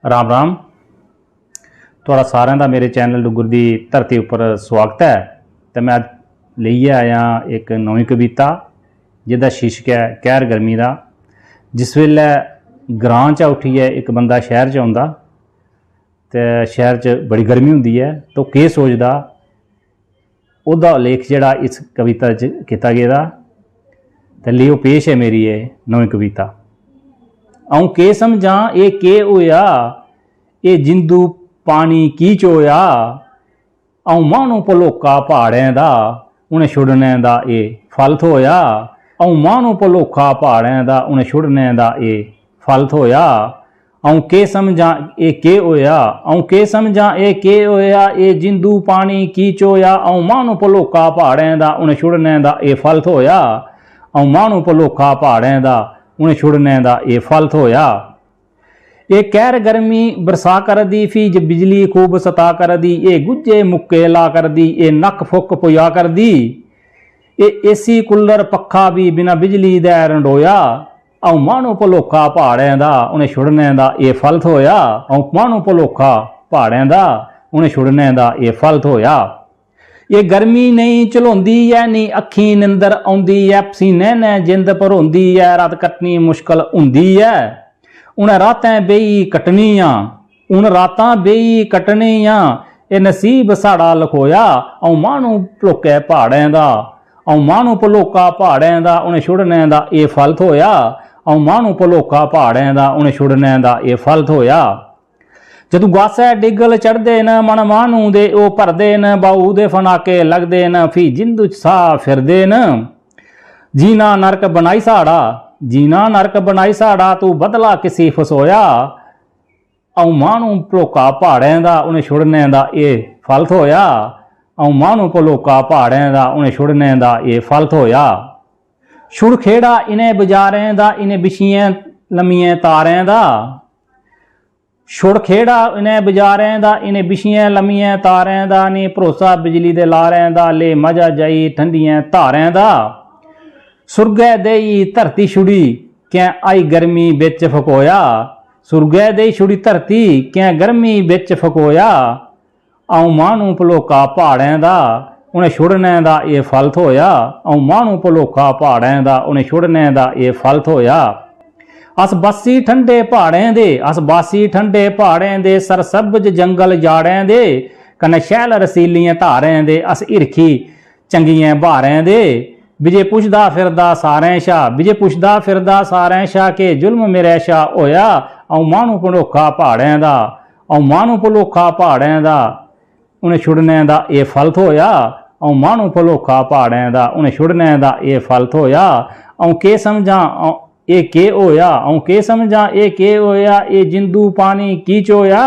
राम राम। थोड़ा सारे का मेरे चैनल डुगर की धरती उपर स्वागत है। तो मैं लेइए आया एक नवी कविता जिसका शीर्षक है कहर गर्मी का। जिस वेले ग्रां च उठिए एक बंदा शहर च आउंदा तो शहर च बड़ी गर्मी हुंदी है तो केह् सोचदा उहदा लेख जिहड़ा इस कविता च कीता गेदा। ते लियो पेश है मेरी ये नवी कविता। आऊं केह् समझां ये केह् होया ये जिंदू पानी की चोया। आऊं माह्नू भलोका पहाड़ें दा उन्हें छुड़ने दा ये फल थोया। आऊं माह्नू भलोका पहाड़ें दा उन्हें छुड़ने दा ये फल थोया। आऊं केह् समझां ये केह् होया आऊं केह् समझां ये केह् होया ये जिंदू पानी की चोया। आऊं माह्नू भलोका पहाड़ें दा उन्हें छुड़ने दा ये फल थोया। आऊं माह्नू भलोका पहाड़ें दा उन्हें छुड़ने दा ये फल थोया। ये कहर गर्मी बरसा कर दी फीज बिजली खूब सता कर दी। ये गुज्जे मुक्के ला कर दी ये नक फुक पुया कर दी। ये एसी कूलर पखा भी बिना बिजली दे रंडोया। आऊं माह्नू भलोका पहाड़ें दा उन्हें छुड़ने दा ये फल थोया। आऊं माह्नू भलोका पहाड़ें दा उन्हें छुड़ने दा ये फल थोया। ये गर्मी नहीं चलोंदी है नी अखी निंदर आउंदी है पसीने ने जिंद भरोंदी है रात कटनी मुश्किल हुंदी है। उन्हें रातें बेई कटनियां उन रातां बेई कटनियां ये नसीब साड़ा लखोया। आऊं माह्नू भलोके पहाड़ें दा आऊं माह्नू भलोका पहाड़ें दा उन्हें छुड़ने दा ये फल थोया। आऊं माह्नू भलोका पहाड़ें दा उन्हें छुड़ने दा ये फल थोया। जदों गासै डिगल चढ़दे न मन माह्नू दे ओह भरदे न बाहू दे फनाके लगदे न फ्ही जिंदू च साह फिरदे न। जीना नरक बनाई साड़ा जीना नरक बनाई साड़ा तू बदला किसी फसोया। आऊं माह्नू भलोका पहाड़ें दा उन्हें छुड़ने दा ये फल थोया। आऊं माह्नू भलोका पहाड़ें दा उन्हें छुड़ने दा ये फल थोया। छुड़ खेड़ा इन्हें बजारें दा इन्हें बिछियां लम्मियें तारें दा। छुड़ खेड़ा इन्हें बजारें दा इन्हें बिछियां लम्मियें तारें दा नी भरोसा बिजली दे लारें दा ले मजा जाई ठंडियें धारें दा। सुरगै देई धरती छुड़ी कैं आई गर्मी बिच फकोया। सुरगै देई छुड़ी धरती कैं गर्मी बिच फकोया। आऊं माह्नू भलोका पहाड़ें दा उन्हें छुड़ने दा ये फल थोया। आऊं माह्नू भलोका पहाड़ें दा उन्हें छुड़ने दा ये फल थोया। अस बासी ठंडे पहाड़ें दे अस बासी ठंडे पहाड़ें दे सरसब्ज जंगल जाड़ें दे कन्नै शैल रसीलियां धारें दे अस हिरखी चंगियें बहारें दे। विजय पुछदा फिरदा सारें शा विजय पुछदा फिरदा सारें शा के जुल्म मेरे शा होया। आऊं माह्नू भलोका पहाड़ें दा आऊं माह्नू भलोका पहाड़ें दा उन्हें छुड़ने दा ये फल थोया। आऊं माह्नू भलोका पहाड़ें दा उन्हें छुड़ने दा ये फल थोया। आऊं केह् समझां ये केह् होया आऊं केह् समझां ये केह् होया ये जिंदू पानी की चोया।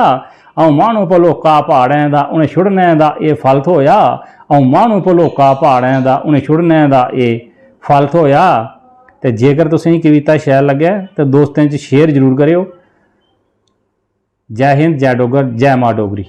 आऊं माह्नू भलोका पहाड़ें दा उन्हें छुड़ने दा ये फल थोया। आऊं माह्नू भलोका पहाड़ें दा उन्हें छुड़ने दा ये फल थोया। ते जेकर तुसें कविता शैल लगे तो दोस्तें च शेयर जरूर करियो। जय हिंद जय डोगर जय मां डोगरी।